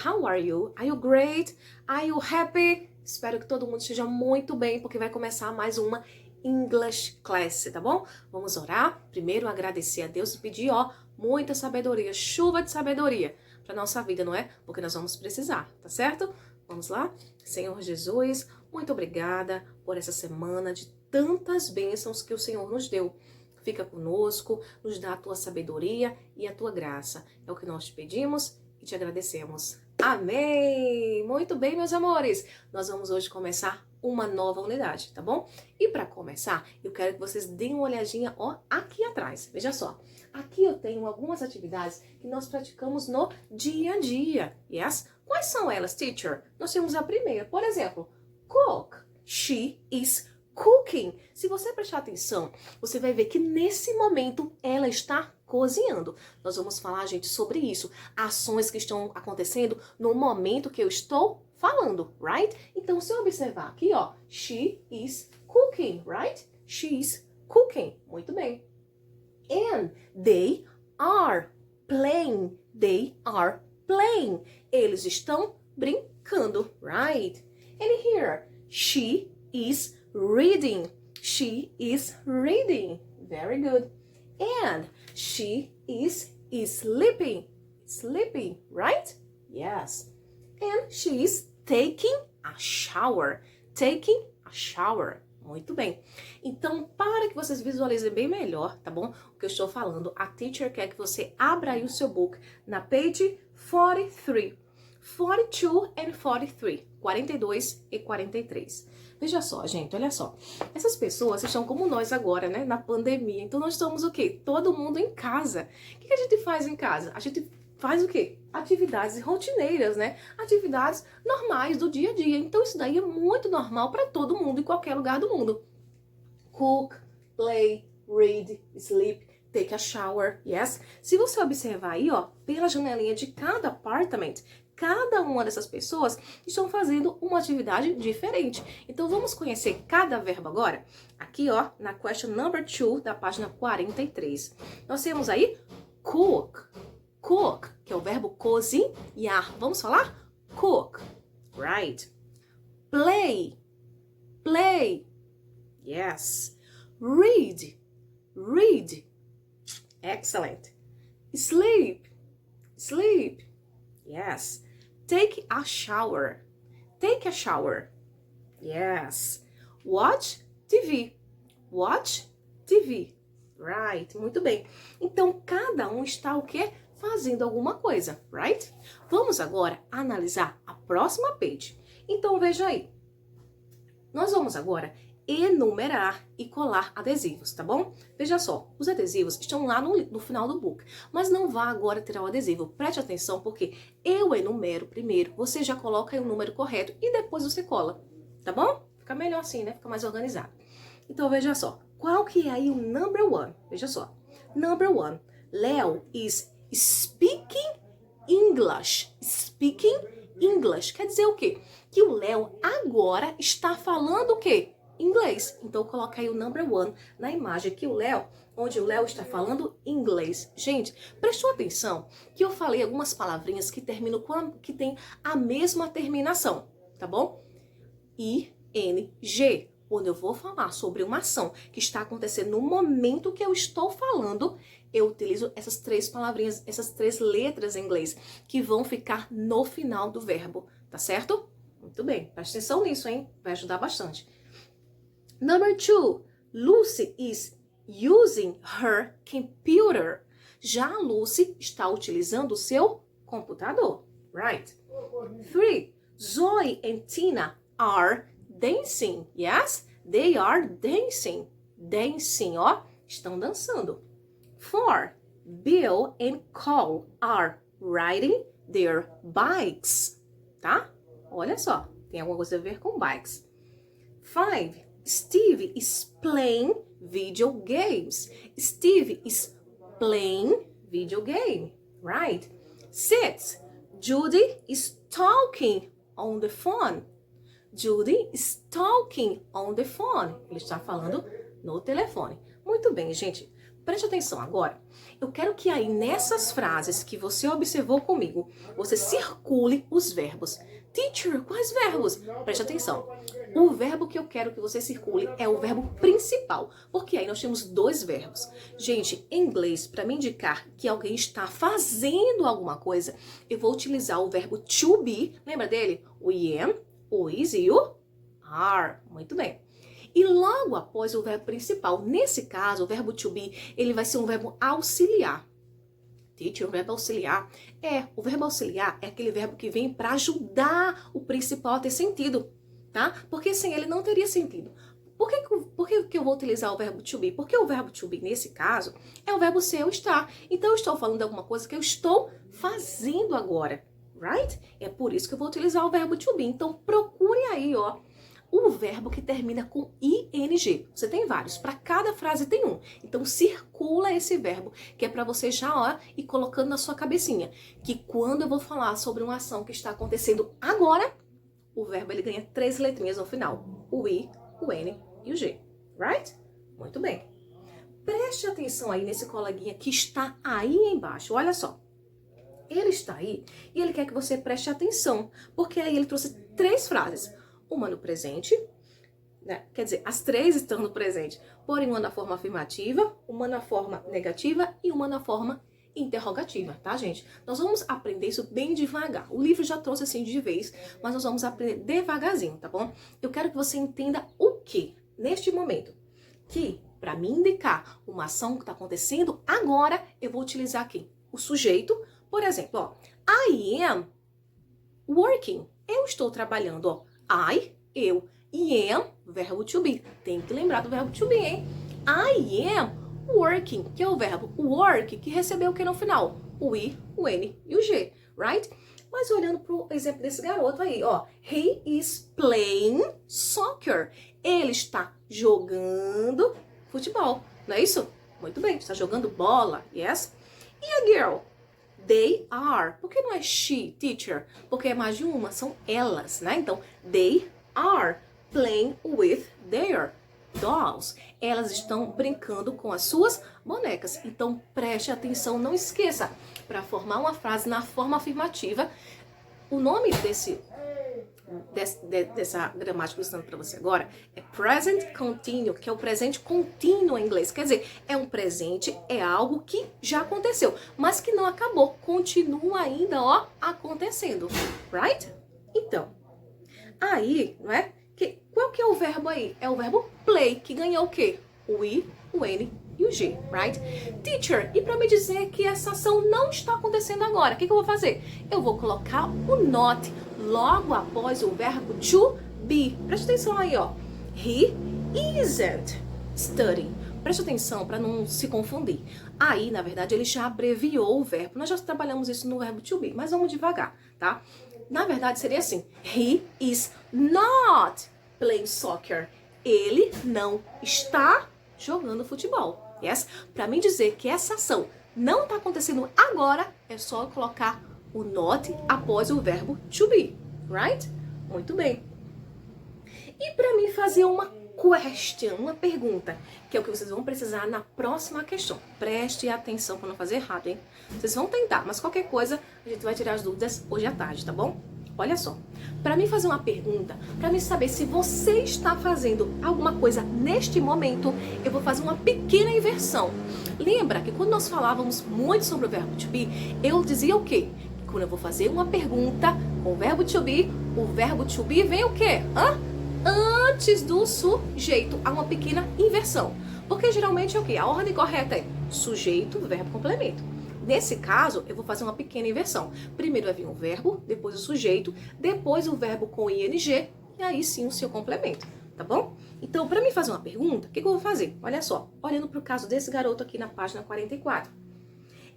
how are you? Are you great? Are you happy? Espero que todo mundo esteja muito bem, porque vai começar mais uma English Class, tá bom? Vamos orar. Primeiro, agradecer a Deus e pedir, muita sabedoria, chuva de sabedoria para nossa vida, não é? Porque nós vamos precisar, tá certo? Vamos lá? Senhor Jesus, muito obrigada por essa semana de tantas bênçãos que o Senhor nos deu. Fica conosco, nos dá a tua sabedoria e a tua graça. É o que nós te pedimos e te agradecemos. Amém! Muito bem, meus amores. Nós vamos hoje começar uma nova unidade, tá bom? E para começar, eu quero que vocês deem uma olhadinha, aqui atrás. Veja só. Aqui eu tenho algumas atividades que nós praticamos no dia a dia. Yes? Quais são elas, teacher? Nós temos a primeira, por exemplo, cook. She is cooking. Se você prestar atenção, você vai ver que nesse momento ela está cozinhando. Nós vamos falar, gente, sobre isso. Ações que estão acontecendo no momento que eu estou falando, right? Então, se eu observar aqui, she is cooking, right? She is cooking. Muito bem. And they are playing. They are playing. Eles estão brincando, right? And here, she is reading. She is reading. Very good. And she is sleeping. Sleeping, right? Yes. And she is taking a shower. Taking a shower. Muito bem. Então, para que vocês visualizem bem melhor, tá bom? O que eu estou falando, a teacher quer que você abra aí o seu book na page 43. 42 and 43. 42 e 43. Veja só, gente, olha só. Essas pessoas estão como nós agora, né? Na pandemia. Então, nós estamos o quê? Todo mundo em casa. O que a gente faz em casa? A gente faz o quê? Atividades rotineiras, né? Atividades normais do dia a dia. Então, isso daí é muito normal para todo mundo, em qualquer lugar do mundo. Cook, play, read, sleep, take a shower, yes? Se você observar aí, pela janelinha de cada apartment, cada uma dessas pessoas estão fazendo uma atividade diferente. Então, vamos conhecer cada verbo agora? Aqui, na question number 2 da página 43. Nós temos aí cook. Cook, que é o verbo cozinhar. Vamos falar? Cook. Right. Play. Play. Yes. Read. Read. Excellent. Sleep. Sleep. Yes. Take a shower. Take a shower. Yes. Watch TV. Watch TV. Right. Muito bem. Então, cada um está o quê? Fazendo alguma coisa, right? Vamos agora analisar a próxima page. Então, veja aí. Nós vamos agora enumerar e colar adesivos, tá bom? Veja só, os adesivos estão lá no final do book, mas não vá agora tirar o adesivo. Preste atenção, porque eu enumero primeiro, você já coloca aí o número correto e depois você cola, tá bom? Fica melhor assim, né? Fica mais organizado. Então, veja só, qual que é aí o number 1? Veja só, number 1, Léo is speaking English. Speaking English. Quer dizer o quê? Que o Léo agora está falando o quê? Inglês. Então, coloca aí o number 1 na imagem que onde o Léo está falando inglês. Gente, prestou atenção que eu falei algumas palavrinhas que terminam que tem a mesma terminação, tá bom? ING. Quando eu vou falar sobre uma ação que está acontecendo no momento que eu estou falando, eu utilizo essas 3 palavrinhas, essas 3 letras em inglês, que vão ficar no final do verbo, tá certo? Muito bem, presta atenção nisso, hein? Vai ajudar bastante. Number 2, Lucy is using her computer. Já a Lucy está utilizando o seu computador, right? 3, Zoe and Tina are dancing. Yes, they are dancing. Dancing, estão dançando. 4, Bill and Cole are riding their bikes. Tá? Olha só, tem alguma coisa a ver com bikes. 5, Steve is playing video games. Steve is playing video game, right? 6, Judy is talking on the phone. Judy is talking on the phone. Ele está falando no telefone. Muito bem, gente. Preste atenção agora. Eu quero que aí nessas frases que você observou comigo, você circule os verbos. Teacher, quais verbos? Preste atenção. O verbo que eu quero que você circule é o verbo principal, porque aí nós temos dois verbos. Gente, em inglês, para me indicar que alguém está fazendo alguma coisa, eu vou utilizar o verbo to be. Lembra dele? O am, o is e o are. Muito bem. E logo após o verbo principal, nesse caso, o verbo to be, ele vai ser um verbo auxiliar. Teacher, o verbo auxiliar o verbo auxiliar é aquele verbo que vem para ajudar o principal a ter sentido, tá? Porque sem ele não teria sentido. Por que eu vou utilizar o verbo to be? Porque o verbo to be, nesse caso, é o verbo ser ou estar. Então, eu estou falando de alguma coisa que eu estou fazendo agora, right? É por isso que eu vou utilizar o verbo to be. Então, procure aí, ó, o verbo que termina com ing. Você tem vários, para cada frase tem um. Então circula esse verbo, que é para você já ó, ir colocando na sua cabecinha, que quando eu vou falar sobre uma ação que está acontecendo agora, o verbo ele ganha 3 letrinhas no final. O i, o n e o g. Right? Muito bem. Preste atenção aí nesse coleguinha que está aí embaixo. Olha só. Ele está aí e ele quer que você preste atenção, porque aí ele trouxe 3 frases. Uma no presente, né? Quer dizer, as 3 estão no presente, porém uma na forma afirmativa, uma na forma negativa e uma na forma interrogativa, tá, gente? Nós vamos aprender isso bem devagar. O livro já trouxe assim de vez, mas nós vamos aprender devagarzinho, tá bom? Eu quero que você entenda o que, neste momento, que para me indicar uma ação que está acontecendo agora, eu vou utilizar aqui o sujeito. Por exemplo, ó, I am working. Eu estou trabalhando, ó. Eu. E am, verbo to be. Tem que lembrar do verbo to be, hein? I am working, que é o verbo work, que recebeu o que no final? O i, o n e o g, right? Mas olhando pro exemplo desse garoto aí, ó. He is playing soccer. Ele está jogando futebol, não é isso? Muito bem, está jogando bola, yes? E a girl? They are. Por que não é she, teacher? Porque é mais de uma, são elas, né? Então, they are playing with their dolls. Elas estão brincando com as suas bonecas. Então, preste atenção, não esqueça. Para formar uma frase na forma afirmativa, o nome dessa gramática que eu estou ensinando para você agora é present continuous, que é o presente contínuo em inglês. Quer dizer, é um presente, é algo que já aconteceu, mas que não acabou, continua ainda, ó, acontecendo, right? Então, aí, não é? Qual que é o verbo aí? É o verbo play, que ganhou o quê? O i, o n e o g, right? Teacher, e para me dizer que essa ação não está acontecendo agora, o que eu vou fazer? Eu vou colocar o not logo após o verbo to be. Preste atenção aí, ó. He isn't studying. Preste atenção para não se confundir. Aí, na verdade, ele já abreviou o verbo. Nós já trabalhamos isso no verbo to be, mas vamos devagar, tá? Na verdade, seria assim. He is not playing soccer. Ele não está jogando futebol. Yes? Para mim dizer que essa ação não está acontecendo agora, é só colocar o not após o verbo to be, right? Muito bem. E para mim fazer uma question, uma pergunta, que é o que vocês vão precisar na próxima questão. Preste atenção para não fazer errado, hein? Vocês vão tentar, mas qualquer coisa a gente vai tirar as dúvidas hoje à tarde, tá bom? Olha só, para mim fazer uma pergunta, para mim saber se você está fazendo alguma coisa neste momento, eu vou fazer uma pequena inversão. Lembra que quando nós falávamos muito sobre o verbo to be, eu dizia o quê? Que quando eu vou fazer uma pergunta com o verbo to be vem o quê? Antes do sujeito. Há uma pequena inversão. Porque geralmente é o quê? A ordem correta é sujeito, verbo, complemento. Nesse caso, eu vou fazer uma pequena inversão. Primeiro vai vir o verbo, depois o sujeito, depois o verbo com ing, e aí sim o seu complemento, tá bom? Então, para mim fazer uma pergunta, o que eu vou fazer? Olha só, olhando para o caso desse garoto aqui na página 44.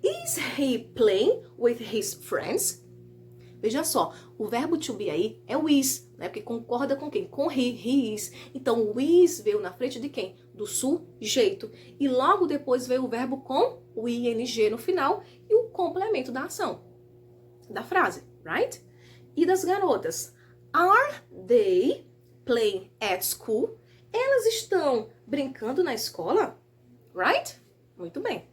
Is he playing with his friends? Veja só, o verbo to be aí é o is, né? Porque concorda com quem? Com he is. Então, o is veio na frente de quem? Do sujeito. E logo depois veio o verbo com o ing no final e o complemento da ação, da frase, right? E das garotas? Are they playing at school? Elas estão brincando na escola? Right? Muito bem.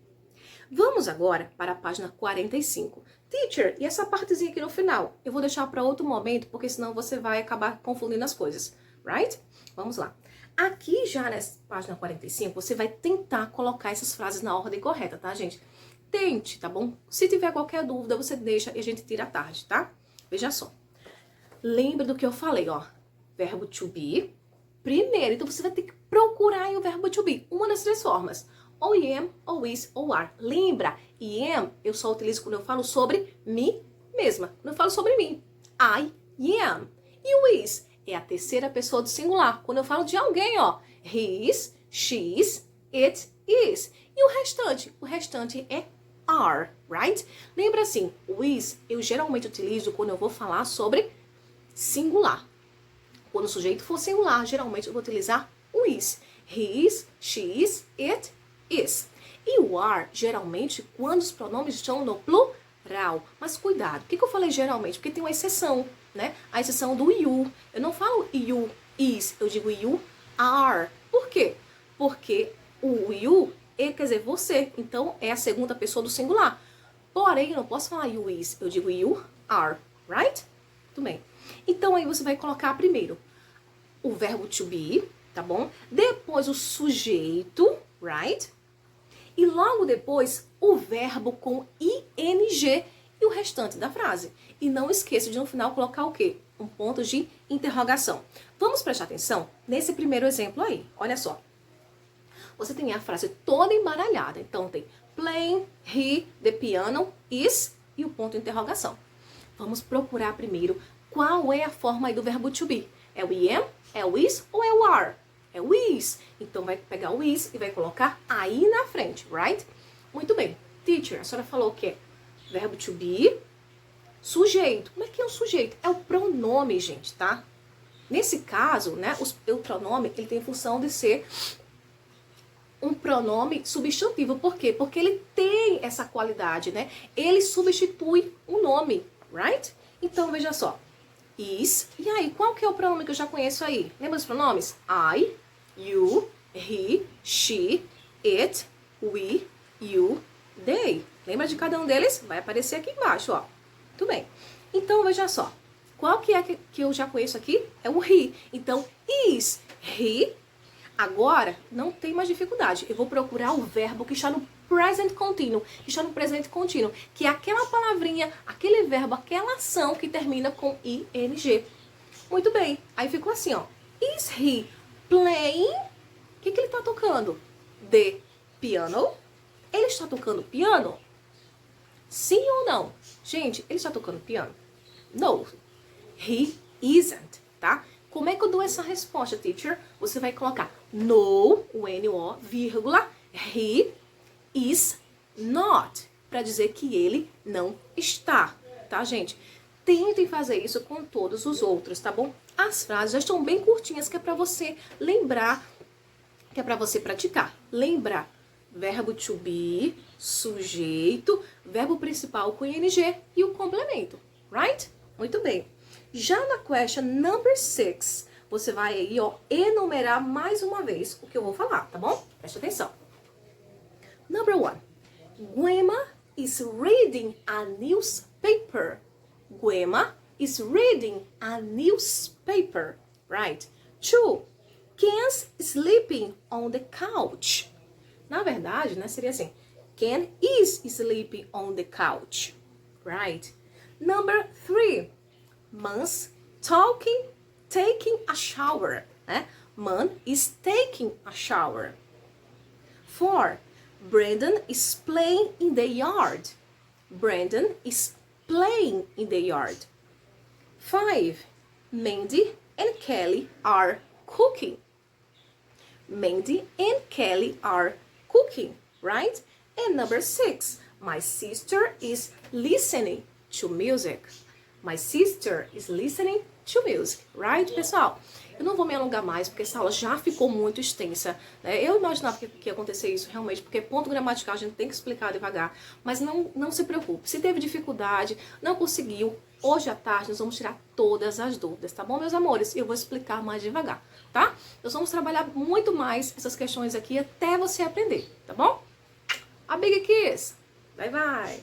Vamos agora para a página 45. Teacher, e essa partezinha aqui no final? Eu vou deixar para outro momento, porque senão você vai acabar confundindo as coisas, right? Vamos lá. Aqui já nessa página 45, você vai tentar colocar essas frases na ordem correta, tá, gente? Tente, tá bom? Se tiver qualquer dúvida, você deixa e a gente tira à tarde, tá? Veja só. Lembra do que eu falei, ó. Verbo to be. Primeiro, então você vai ter que procurar aí o verbo to be. Uma das três formas. Ou am, ou is, ou are. Lembra, am eu só utilizo quando eu falo sobre mim mesma. Quando eu falo sobre mim. I am. E o is é a terceira pessoa do singular. Quando eu falo de alguém, ó. His, she's, it is. E o restante é are, right? Lembra assim, o is eu geralmente utilizo quando eu vou falar sobre singular. Quando o sujeito for singular, geralmente eu vou utilizar o is. His, she's, it is. E o are, geralmente, quando os pronomes estão no plural. Mas cuidado, por que eu falei geralmente? Porque tem uma exceção, né? A exceção do you. Eu não falo you is, eu digo you are. Por quê? Porque o you quer dizer você. Então, é a segunda pessoa do singular. Porém, eu não posso falar you is, eu digo you are, right? Tudo bem. Então, aí você vai colocar primeiro o verbo to be, tá bom? Depois o sujeito, right? E logo depois o verbo com ing e o restante da frase. E não esqueça de no final colocar o quê? Um ponto de interrogação. Vamos prestar atenção nesse primeiro exemplo aí. Olha só. Você tem a frase toda embaralhada. Então tem playing, he, the piano, is e o ponto de interrogação. Vamos procurar primeiro qual é a forma aí do verbo to be. É o am, é o is ou é o are? É o is. Então vai pegar o is e vai colocar aí na frente, right? Muito bem. Teacher, a senhora falou que é verbo to be, sujeito. Como é que é o sujeito? É o pronome, gente, tá? Nesse caso, né, o pronome, ele tem função de ser um pronome substantivo. Por quê? Porque ele tem essa qualidade, né? Ele substitui o nome, right? Então, veja só. Is. E aí, qual que é o pronome que eu já conheço aí? Lembra dos pronomes? I, you, he, she, it, we, you, they. Lembra de cada um deles? Vai aparecer aqui embaixo, ó. Tudo bem. Então, veja só. Qual que é que eu já conheço aqui? É o he. Então, is he. Agora, não tem mais dificuldade. Eu vou procurar o verbo que está no present continuo, que é aquela palavrinha, aquele verbo, aquela ação que termina com ing. Muito bem. Aí ficou assim, ó. Is he playing? O que ele está tocando? The piano? Ele está tocando piano? Sim ou não? Gente, ele está tocando piano? No. He isn't, tá? Como é que eu dou essa resposta, teacher? Você vai colocar no, o N-O, vírgula, he is not, para dizer que ele não está, tá, gente? Tentem fazer isso com todos os outros, tá bom? As frases já estão bem curtinhas, que é para você lembrar, que é para você praticar. Lembrar, verbo to be, sujeito, verbo principal com ing e o complemento, right? Muito bem. Já na question number 6, você vai aí, ó, enumerar mais uma vez o que eu vou falar, tá bom? Presta atenção. Number 1. Guema is reading a newspaper. Guema is reading a newspaper, right? 2. Ken's sleeping on the couch. Na verdade, né, seria assim. Ken is sleeping on the couch, right? Number 3. Man's taking a shower. Né? Man is taking a shower. 4. Brandon is playing in the yard. Brandon is playing in the yard. 5. Mandy and Kelly are cooking. Mandy and Kelly are cooking, right? And number 6. My sister is listening to music. My sister is listening to music, right, pessoal? Eu não vou me alongar mais, porque essa aula já ficou muito extensa, né? Eu imaginava que ia acontecer isso realmente, porque ponto gramatical a gente tem que explicar devagar, mas não se preocupe. Se teve dificuldade, não conseguiu, hoje à tarde nós vamos tirar todas as dúvidas, tá bom, meus amores? Eu vou explicar mais devagar, tá? Nós vamos trabalhar muito mais essas questões aqui até você aprender, tá bom? A big kiss. Bye bye.